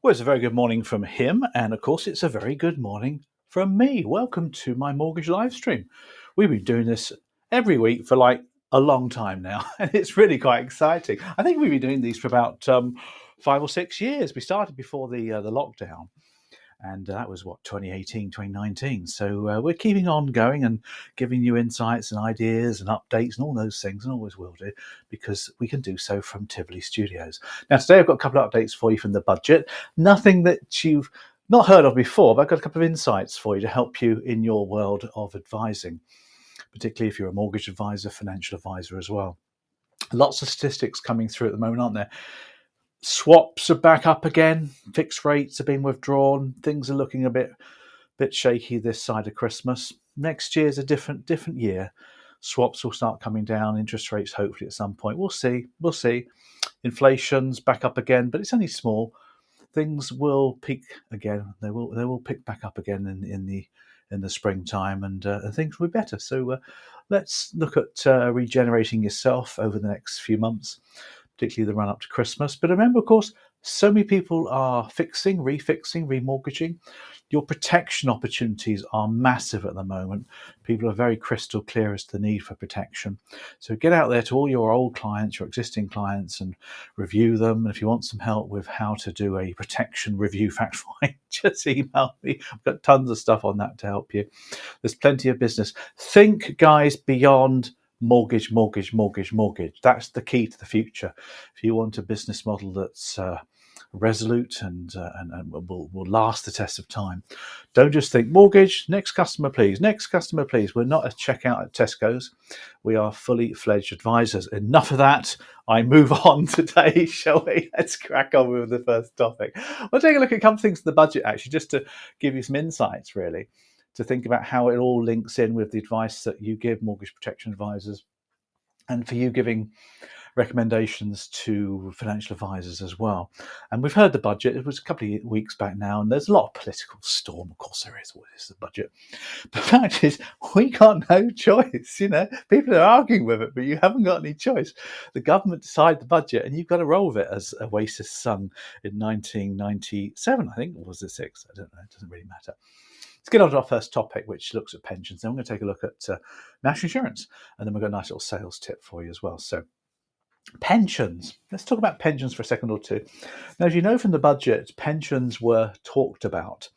Well, it's a very good morning from him, and of course, it's a very good morning from me. Welcome to my mortgage live stream. We've been doing this every week for like a long time now, and it's really quite exciting. I think we've been doing these for about 5 or 6 years. We started before the lockdown, and that was what 2018, 2019. So we're keeping on going and giving you insights and ideas and updates and all those things, and always will do, because we can do so from Tivoli Studios. Now today I've got a couple of updates for you from the budget. Nothing that you've not heard of before, but I've got a couple of insights for you to help you in your world of advising, particularly if you're a mortgage advisor, financial advisor as well. Lots of statistics coming through at the moment, aren't there? Swaps are back up again. Fixed rates are being withdrawn. Things are looking a bit shaky this side of Christmas. Next year's a different year. Swaps will start coming down. Interest rates hopefully at some point. We'll see. We'll see. Inflation's back up again, but it's only small. Things will peak again. They will pick back up again in the springtime, and things will be better. So let's look at regenerating yourself over the next few months, particularly the run up to Christmas. But remember, of course, so many people are fixing, refixing, remortgaging. Your protection opportunities are massive at the moment. People are very crystal clear as to the need for protection. So get out there to all your old clients, your existing clients, and review them. And if you want some help with how to do a protection review fact find, just email me. I've got tons of stuff on that to help you. There's plenty of business. Think, guys, beyond mortgage. That's the key to the future. If you want a business model that's resolute and will last the test of time, don't just think mortgage. Next customer, please. Next customer, please. We're not a checkout at Tesco's. We are fully fledged advisors. Enough of that. I move on today, shall we? Let's crack on with the first topic. We'll take a look at a couple of things to the budget, actually, just to give you some insights, really, to think about how it all links in with the advice that you give mortgage protection advisors, and for you giving recommendations to financial advisors as well. And we've heard the budget. It was a couple of weeks back now, and there's a lot of political storm. Of course there is. What is the budget? The fact is, we got no choice. People are arguing with it, but you haven't got any choice. The government decide the budget, and you've got to roll with it, as Oasis sung in 1997, I think, or was it six? I don't know. It doesn't really matter. Let's get on to our first topic, which looks at pensions. Then we're going to take a look at national insurance, and then we've got a nice little sales tip for you as well. So pensions. Let's talk about pensions for a second or two. Now, as you know from the budget, pensions were talked about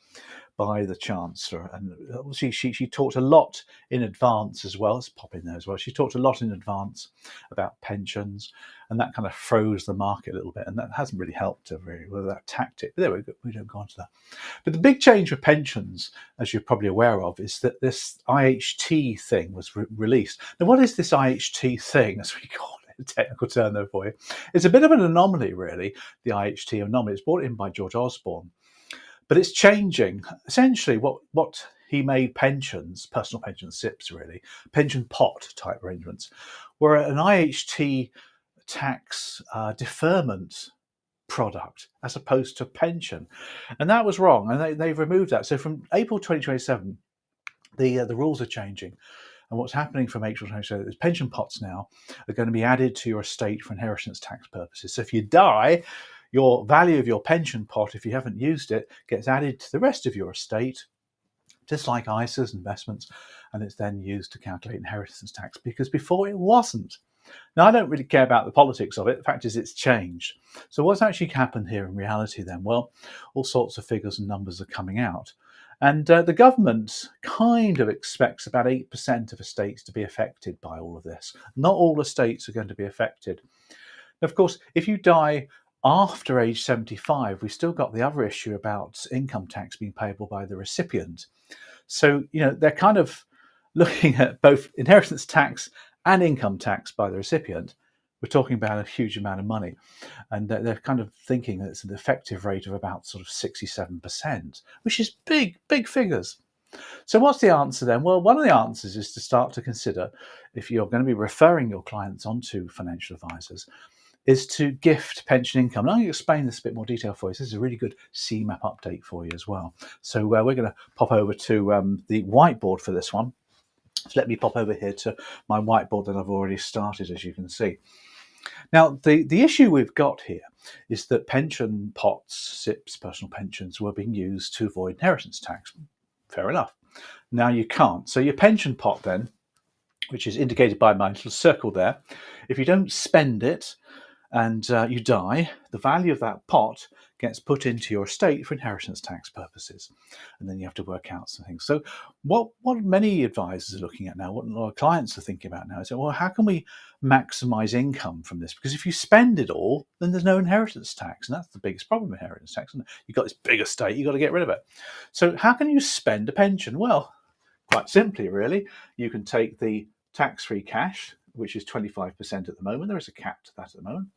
by the Chancellor, and obviously she talked a lot in advance as well. Let's pop in there as well. She talked a lot in advance about pensions, and that kind of froze the market a little bit, and that hasn't really helped her really with that tactic. But there we go. We don't go on to that. But the big change with pensions, as you're probably aware of, is that this IHT thing was released. Now, what is this IHT thing, as we call it? A technical term there for you. It's a bit of an anomaly, really, the IHT anomaly. It's brought in by George Osborne. But it's changing. Essentially, what he made pensions, personal pension SIPs really, pension pot type arrangements, were an IHT tax deferment product as opposed to pension. And that was wrong, and they've removed that. So from April 2027, the rules are changing. And what's happening from April 2027 is pension pots now are going to be added to your estate for inheritance tax purposes. So if you die, your value of your pension pot, if you haven't used it, gets added to the rest of your estate, just like ISAs, investments, and it's then used to calculate inheritance tax, because before it wasn't. Now, I don't really care about the politics of it. The fact is, it's changed. So what's actually happened here in reality then? Well, all sorts of figures and numbers are coming out. And the government kind of expects about 8% of estates to be affected by all of this. Not all estates are going to be affected. Now, of course, if you die after age 75, we've still got the other issue about income tax being payable by the recipient. So, they're kind of looking at both inheritance tax and income tax by the recipient. We're talking about a huge amount of money. And they're kind of thinking that it's an effective rate of about sort of 67%, which is big figures. So what's the answer then? Well, one of the answers is to start to consider, if you're going to be referring your clients onto financial advisors, is to gift pension income. And I'm going to explain this a bit more detail for you. So this is a really good CMAP update for you as well. So we're going to pop over to the whiteboard for this one. So let me pop over here to my whiteboard that I've already started, as you can see. Now, the issue we've got here is that pension pots, SIPs, personal pensions, were being used to avoid inheritance tax. Fair enough. Now you can't. So your pension pot then, which is indicated by my little circle there, if you don't spend it and you die, the value of that pot gets put into your estate for inheritance tax purposes. And then you have to work out some things. So what many advisors are looking at now, what a lot of clients are thinking about now is, well, how can we maximize income from this? Because if you spend it all, then there's no inheritance tax. And that's the biggest problem with inheritance tax. Isn't it? You've got this big estate, you've got to get rid of it. So how can you spend a pension? Well, quite simply, really, you can take the tax-free cash, which is 25% at the moment. There is a cap to that at the moment.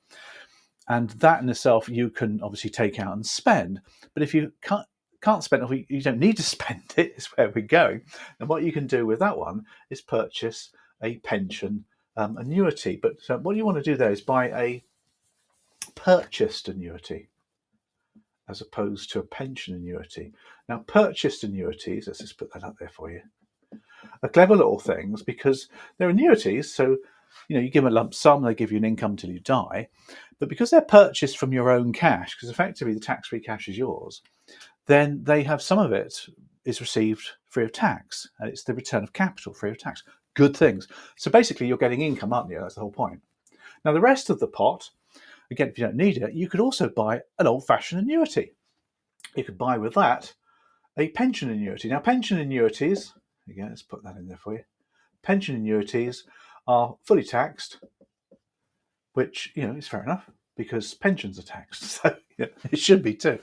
And that in itself, you can obviously take out and spend. But if you can't spend it, you don't need to spend it, is where we're going. And what you can do with that one is purchase a pension annuity. But what you want to do there is buy a purchased annuity as opposed to a pension annuity. Now, purchased annuities, let's just put that up there for you, are clever little things because they're annuities. So, you give them a lump sum, they give you an income till you die. But because they're purchased from your own cash, because effectively the tax-free cash is yours, then they have some of it is received free of tax. And it's the return of capital free of tax. Good things. So basically you're getting income, aren't you? That's the whole point. Now the rest of the pot, again, if you don't need it, you could also buy an old-fashioned annuity. You could buy with that a pension annuity. Now pension annuities, again, let's put that in there for you. Pension annuities are fully taxed, which, is fair enough because pensions are taxed. So it should be too.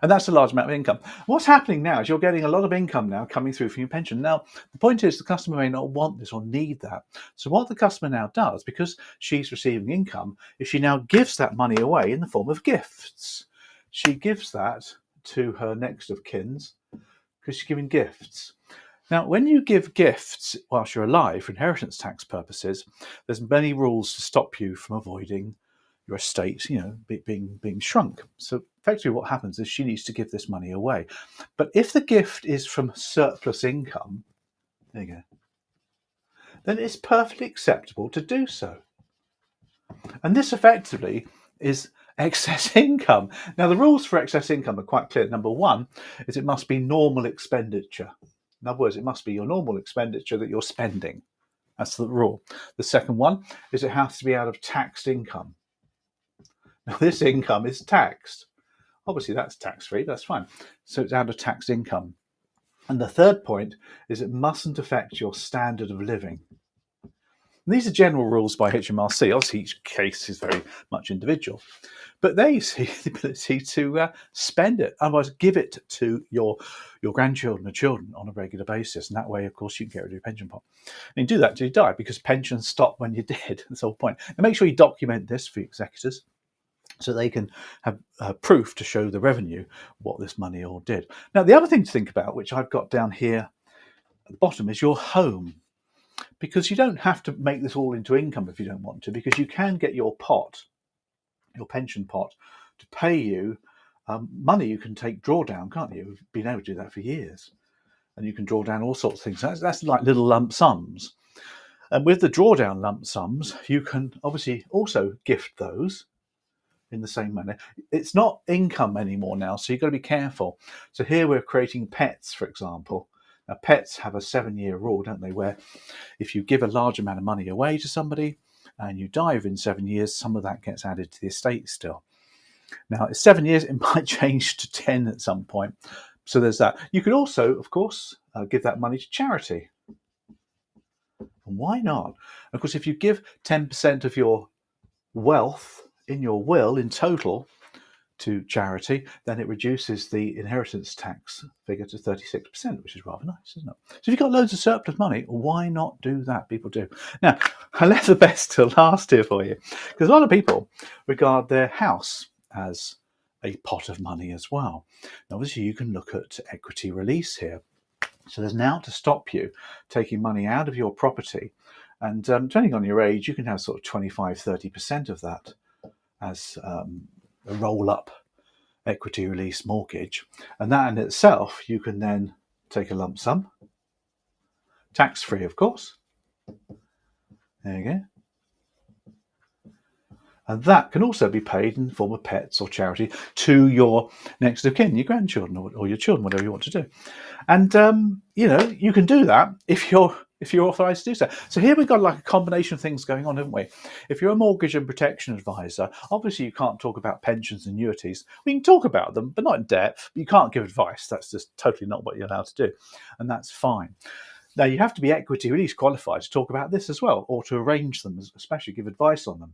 And that's a large amount of income. What's happening now is you're getting a lot of income now coming through from your pension. Now, the point is the customer may not want this or need that. So what the customer now does, because she's receiving income, is she now gives that money away in the form of gifts. She gives that to her next of kins because she's giving gifts. Now, when you give gifts whilst you're alive for inheritance tax purposes, there's many rules to stop you from avoiding your estate, being shrunk. So effectively what happens is she needs to give this money away. But if the gift is from surplus income, there you go, then it's perfectly acceptable to do so. And this effectively is excess income. Now, the rules for excess income are quite clear. Number one is it must be normal expenditure. In other words, it must be your normal expenditure that you're spending. That's the rule. The second one is it has to be out of taxed income. Now, this income is taxed. Obviously, that's tax-free. That's fine. So it's out of taxed income. And the third point is it mustn't affect your standard of living. And these are general rules by HMRC. Obviously, each case is very much individual. But they see the ability to spend it, otherwise give it to your grandchildren or children on a regular basis. And that way, of course, you can get rid of your pension pot. And you do that till you die because pensions stop when you're dead. That's the whole point. And make sure you document this for your executors so they can have proof to show the revenue what this money all did. Now, the other thing to think about, which I've got down here at the bottom, is your home. Because you don't have to make this all into income if you don't want to, because you can get your pot, your pension pot, to pay you money you can take drawdown, can't you? You've been able to do that for years. And you can draw down all sorts of things. That's like little lump sums. And with the drawdown lump sums, you can obviously also gift those in the same manner. It's not income anymore now, so you've got to be careful. So here we're creating pets, for example. Now, pets have a 7-year rule, don't they, where if you give a large amount of money away to somebody and you die within 7 years, some of that gets added to the estate still. Now, it's 7 years, it might change to 10 at some point. So there's that. You could also, of course, give that money to charity. And why not? Of course, if you give 10% of your wealth in your will in total to charity, then it reduces the inheritance tax figure to 36%, which is rather nice, isn't it? So if you've got loads of surplus money, why not do that? People do. Now, I left the best to last here for you, because a lot of people regard their house as a pot of money as well. Now, obviously, you can look at equity release here. So there's now to stop you taking money out of your property. And depending on your age, you can have sort of 25, 30% of that as a roll-up equity release mortgage. And that in itself, you can then take a lump sum, tax-free, of course. There you go. And that can also be paid in the form of pets or charity to your next of kin, your grandchildren or your children, whatever you want to do. And you can do that if you're authorised to do so. So here we've got like a combination of things going on, haven't we? If you're a mortgage and protection advisor, obviously you can't talk about pensions and annuities. We can talk about them, but not in depth. You can't give advice. That's just totally not what you're allowed to do, and that's fine. Now you have to be equity release qualified to talk about this as well, or to arrange them, especially give advice on them.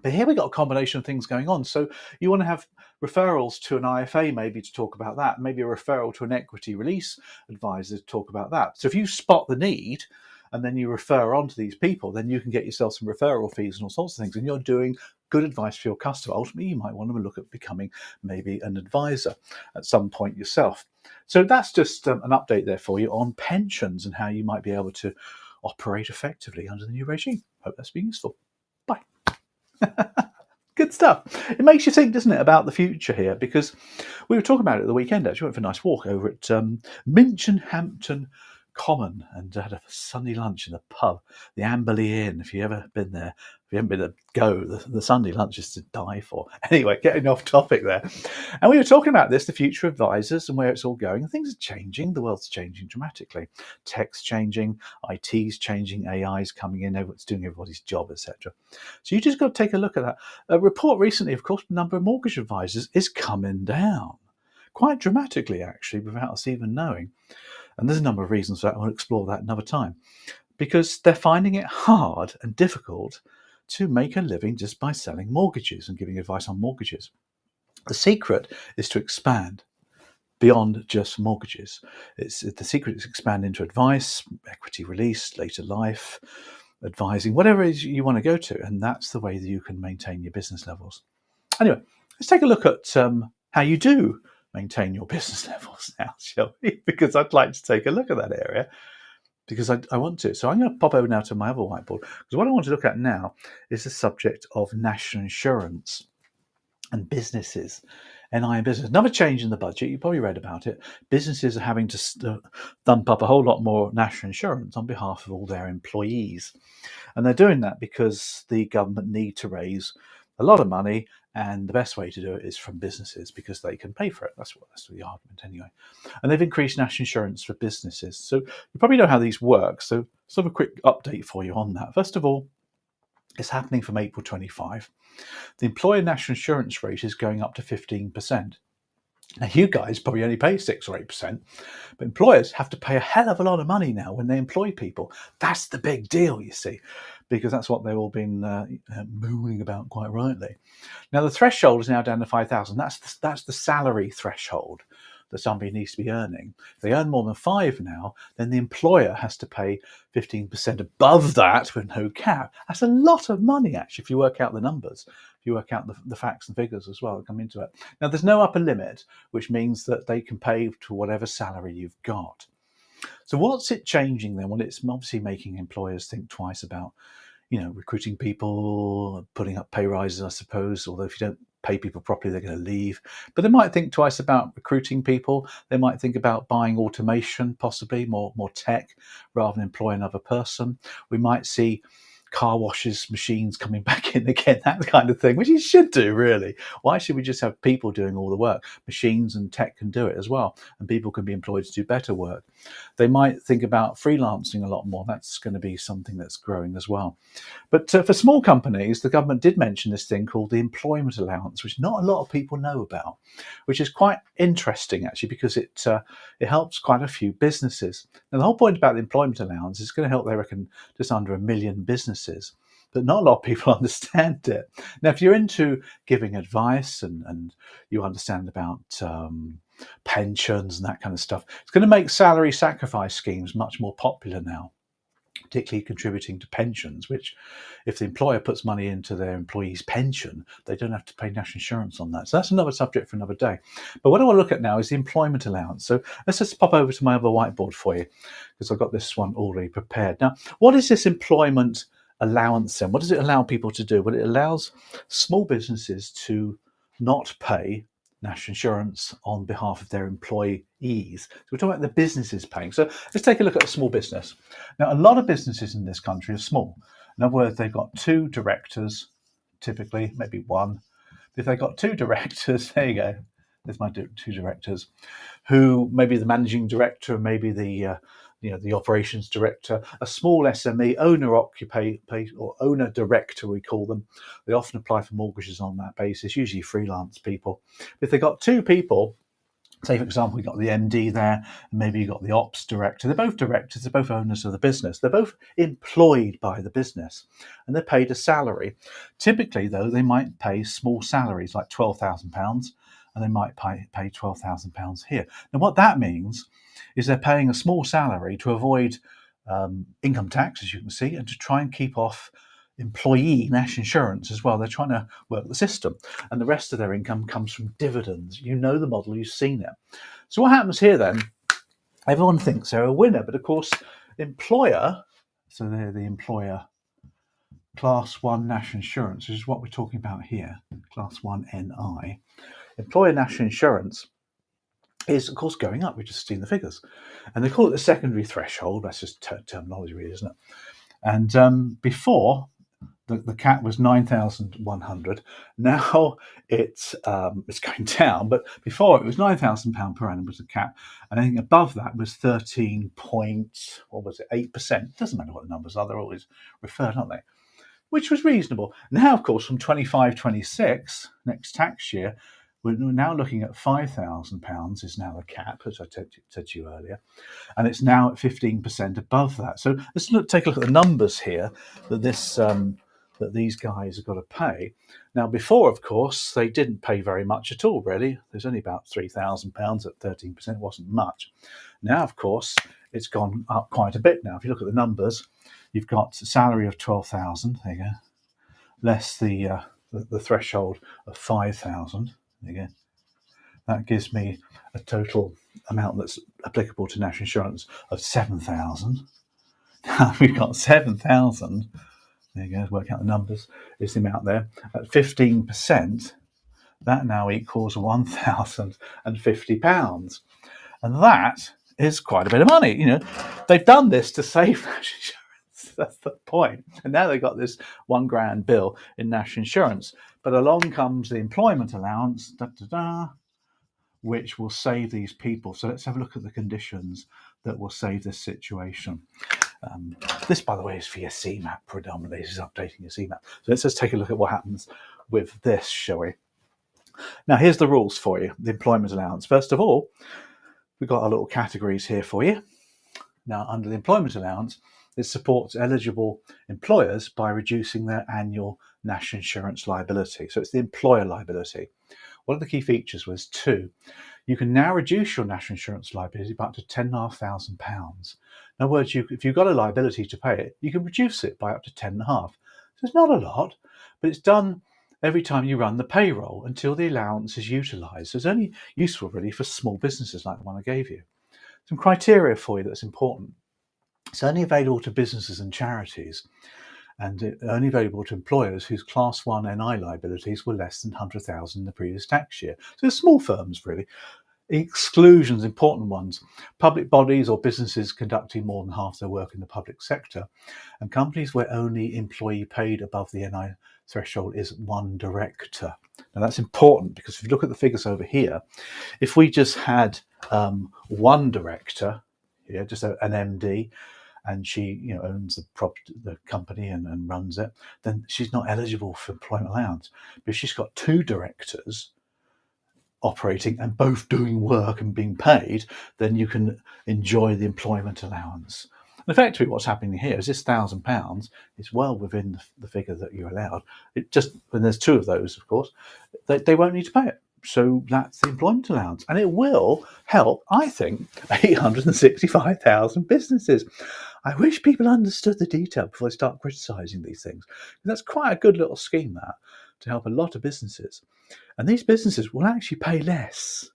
But here we've got a combination of things going on. So you want to have referrals to an IFA maybe to talk about that, maybe a referral to an equity release advisor to talk about that. So if you spot the need and then you refer on to these people, then you can get yourself some referral fees and all sorts of things. And you're doing good advice for your customer. Ultimately, you might want to look at becoming maybe an advisor at some point yourself. So that's just an update there for you on pensions and how you might be able to operate effectively under the new regime. Hope that's been useful. Bye. Good stuff. It makes you think, doesn't it, about the future here? Because we were talking about it at the weekend, actually. We went for a nice walk over at Minchinhampton Common and had a Sunday lunch in the pub, the Amberley Inn. If you've ever been there, if you haven't been to go, the Sunday lunch is to die for. Anyway, getting off topic there. And we were talking about this, the future advisors and where it's all going. And things are changing. The world's changing dramatically. Tech's changing, IT's changing, AI's coming in, it's doing everybody's job, etc. So you just got to take a look at that. A report recently, of course, the number of mortgage advisors is coming down quite dramatically, actually, without us even knowing. And there's a number of reasons for that. I'll explore that another time. Because they're finding it hard and difficult to make a living just by selling mortgages and giving advice on mortgages. The secret is to expand beyond just mortgages. The secret is to expand into advice, equity release, later life, advising, whatever it is you want to go to. And that's the way that you can maintain your business levels. Anyway, let's take a look at how you do maintain your business levels now, shall we? Because I'd like to take a look at that area because I want to. So I'm going to pop over now to my other whiteboard because what I want to look at now is the subject of national insurance and businesses. NI and business. Another change in the budget, you probably read about it. Businesses are having to dump up a whole lot more national insurance on behalf of all their employees. And they're doing that because the government need to raise a lot of money, and the best way to do it is from businesses because they can pay for it. That's the argument anyway. And they've increased national insurance for businesses. So you probably know how these work. So sort of a quick update for you on that. First of all, it's happening from April 25. The employer national insurance rate is going up to 15%. Now, you guys probably only pay 6 or 8%, but employers have to pay a hell of a lot of money now when they employ people. That's the big deal, you see, because that's what they've all been mooning about quite rightly. Now, the threshold is now down to 5,000. That's the salary threshold that somebody needs to be earning. If they earn more than 5 now, then the employer has to pay 15% above that with no cap. That's a lot of money, actually, if you work out the numbers. If you work out the facts and figures as well that come into it. Now, there's no upper limit, which means that they can pay to whatever salary you've got. So what's it changing then? Well, it's obviously making employers think twice about, recruiting people, putting up pay rises, I suppose, although if you don't pay people properly, they're going to leave. But they might think twice about recruiting people. They might think about buying automation, possibly more tech, rather than employ another person. We might see car washes, machines coming back in again, that kind of thing, which you should do, really. Why should we just have people doing all the work? Machines and tech can do it as well, and people can be employed to do better work. They might think about freelancing a lot more. That's going to be something that's growing as well. But for small companies, the government did mention this thing called the employment allowance, which not a lot of people know about, which is quite interesting, actually, because it helps quite a few businesses. Now, the whole point about the employment allowance is going to help, they reckon, just under 1 million businesses. But not a lot of people understand it. Now, if you're into giving advice and you understand about pensions and that kind of stuff, it's going to make salary sacrifice schemes much more popular now, particularly contributing to pensions, which if the employer puts money into their employee's pension, they don't have to pay national insurance on that. So that's another subject for another day. But what I want to look at now is the employment allowance. So let's just pop over to my other whiteboard for you, because I've got this one already prepared. Now, what is this employment allowance then? What does it allow people to do? Well, it allows small businesses to not pay national insurance on behalf of their employees. So we're talking about the businesses paying. So let's take a look at a small business. Now, a lot of businesses in this country are small. In other words, they've got 2 directors, typically, maybe one. If they've got two directors, there you go. There's my two directors, who maybe the managing director, maybe the the operations director, a small SME, owner occupy or owner director, we call them. They often apply for mortgages on that basis, usually freelance people. If they've got two people, say, for example, you've got the MD there, and maybe you've got the ops director. They're both directors, they're both owners of the business. They're both employed by the business, and they're paid a salary. Typically, though, they might pay small salaries like £12,000, and they might pay £12,000 here. Now, what that means is they're paying a small salary to avoid income tax, as you can see, and to try and keep off employee national insurance as well. They're trying to work the system, and the rest of their income comes from dividends. You know the model, you've seen it. So what happens here then? Everyone thinks they're a winner, but of course, employer, so they're the employer, class 1 national insurance, which is what we're talking about here, class 1 NI. Employer national insurance is, of course, going up. We've just seen the figures. And they call it the secondary threshold. That's just terminology, really, isn't it? And before, the cap was 9,100. Now it's going down, but before it was £9,000 per annum was the cap, and anything above that was 13.8%. Doesn't matter what the numbers are; they're always referred, aren't they? Which was reasonable. Now, of course, from 25-26 next tax year, we're now looking at £5,000 is now the cap, as I said to you earlier, and it's now at 15% above that. So let's take a look at the numbers here that that these guys have got to pay. Now, before, of course, they didn't pay very much at all, really. There's only about £3,000 at 13%. It wasn't much. Now, of course, it's gone up quite a bit now. If you look at the numbers, you've got a salary of 12,000, there you go, less the threshold of 5,000. There you go. That gives me a total amount that's applicable to national insurance of 7,000. Now we've got 7,000. There you go. Work out the numbers. Is the amount there at 15%? That now equals £1,050, and that is quite a bit of money. You know, they've done this to save national insurance. That's the point. And now they've got this £1,000 bill in national insurance. But along comes the employment allowance, which will save these people. So let's have a look at the conditions that will save this situation. This, by the way, is for your CMAP predominantly. This is updating your CMAP. So let's just take a look at what happens with this, shall we? Now, here's the rules for you, the employment allowance. First of all, we've got our little categories here for you. Now, under the employment allowance, it supports eligible employers by reducing their annual national insurance liability. So it's the employer liability. One of the key features was two. You can now reduce your national insurance liability by up to £10,500. In other words, if you've got a liability to pay it, you can reduce it by up to 10.5. So it's not a lot, but it's done every time you run the payroll until the allowance is utilised. So it's only useful really for small businesses like the one I gave you. Some criteria for you that's important. It's only available to businesses and charities, and only available to employers whose Class 1 NI liabilities were less than 100,000 in the previous tax year. So small firms, really. Exclusions, important ones. Public bodies or businesses conducting more than half their work in the public sector, and companies where only employee paid above the NI threshold is one director. Now that's important because if you look at the figures over here, if we just had one director, just an MD, and she owns the company and runs it, then she's not eligible for employment allowance. But if she's got two directors operating and both doing work and being paid, then you can enjoy the employment allowance. And effectively what's happening here is this £1,000 is well within the figure that you're allowed. It just, when there's two of those, of course, they won't need to pay it. So that's the employment allowance, and it will help, I think, 865,000 businesses. I wish people understood the detail before they start criticising these things. That's quite a good little scheme, that, to help a lot of businesses. And these businesses will actually pay less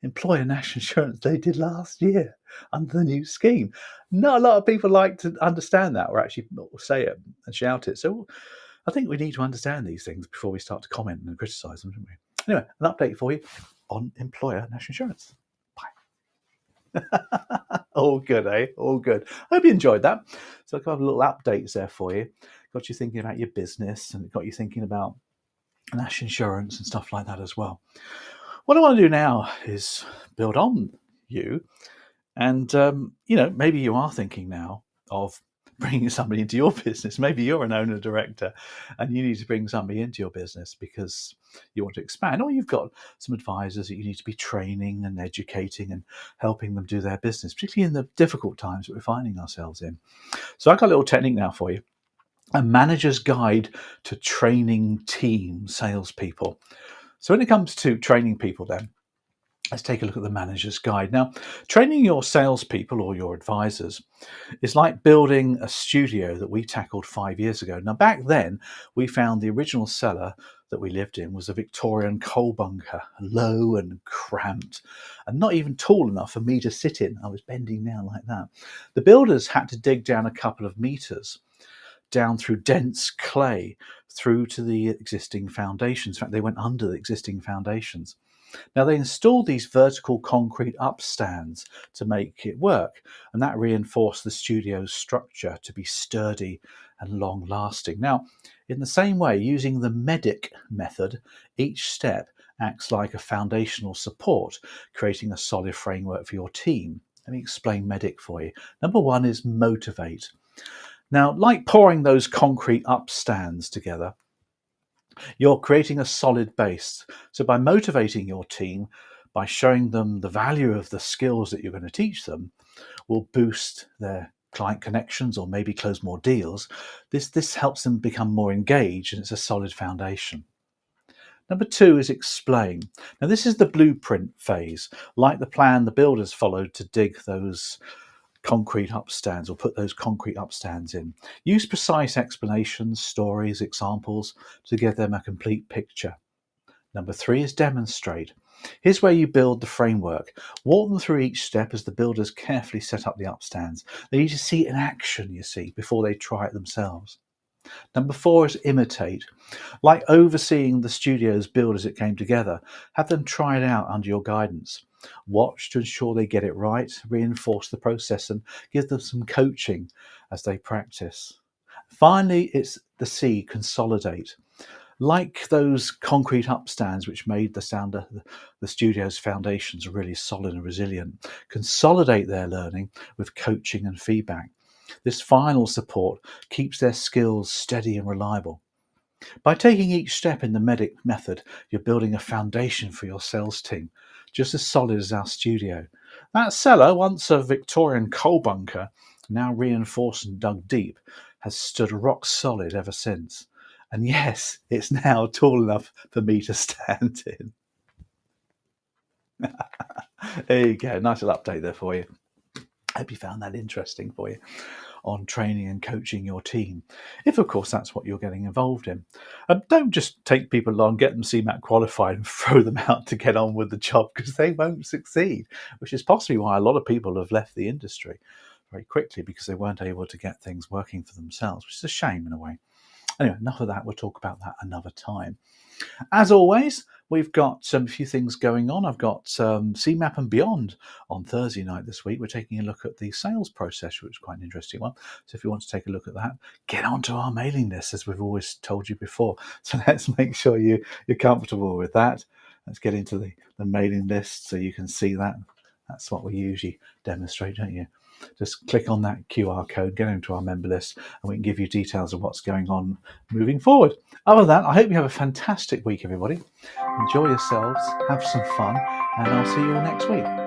employer national insurance they did last year under the new scheme. Not a lot of people like to understand that or actually say it and shout it. So I think we need to understand these things before we start to comment and criticise them, don't we? Anyway, an update for you on employer national insurance. Bye. All good, eh? All good. I hope you enjoyed that. So I've got a little updates there for you. got you thinking about your business, and it got you thinking about national insurance and stuff like that as well. What I want to do now is build on you, and maybe you are thinking now of bringing somebody into your business. Maybe you're an owner director and you need to bring somebody into your business because you want to expand, or you've got some advisors that you need to be training and educating and helping them do their business, particularly in the difficult times that we're finding ourselves in. So I've got a little technique now for you: a manager's guide to training team salespeople. So when it comes to training people, then let's take a look at the manager's guide. Now, training your salespeople or your advisors is like building a studio that we tackled 5 years ago. Now, back then, we found the original cellar that we lived in was a Victorian coal bunker, low and cramped, and not even tall enough for me to sit in. I was bending down like that. The builders had to dig down a couple of meters, down through dense clay, through to the existing foundations. In fact, they went under the existing foundations. Now, they installed these vertical concrete upstands to make it work, and that reinforced the studio's structure to be sturdy and long-lasting. Now, in the same way, using the MEDIC method, each step acts like a foundational support, creating a solid framework for your team. Let me explain MEDIC for you. Number one is motivate. Now, like pouring those concrete upstands together, you're creating a solid base. So by motivating your team, by showing them the value of the skills that you're going to teach them, will boost their client connections or maybe close more deals. This helps them become more engaged, and it's a solid foundation. Number two is explain. Now, this is the blueprint phase, like the plan the builders followed to dig those concrete upstands or put those concrete upstands in. Use precise explanations, stories, examples to give them a complete picture. Number three is demonstrate. Here's where you build the framework. Walk them through each step as the builders carefully set up the upstands. They need to see it in action, you see, before they try it themselves. Number four is imitate. Like overseeing the studio's build as it came together, have them try it out under your guidance. Watch to ensure they get it right, reinforce the process, and give them some coaching as they practice. Finally, it's the C, consolidate. Like those concrete upstands which made the studio's foundations really solid and resilient, consolidate their learning with coaching and feedback. This final support keeps their skills steady and reliable. By taking each step in the MEDIC method, you're building a foundation for your sales team, just as solid as our studio. That cellar, once a Victorian coal bunker, now reinforced and dug deep, has stood rock solid ever since. And yes, it's now tall enough for me to stand in. There you go, nice little update there for you. I hope you found that interesting for you on training and coaching your team, if of course that's what you're getting involved in. Don't just take people along, get them CMAT qualified and throw them out to get on with the job, because they won't succeed, which is possibly why a lot of people have left the industry very quickly, because they weren't able to get things working for themselves, which is a shame in a way. Anyway, enough of that. We'll talk about that another time. As always, we've got a few things going on. I've got CMAP and Beyond on Thursday night this week. We're taking a look at the sales process, which is quite an interesting one. So if you want to take a look at that, get onto our mailing list, as we've always told you before. So let's make sure you're comfortable with that. Let's get into the mailing list so you can see that. That's what we usually demonstrate, don't you? Just click on that QR code, get into our member list, and we can give you details of what's going on moving forward. Other than that, I hope you have a fantastic week, everybody. Enjoy yourselves, have some fun, and I'll see you all next week.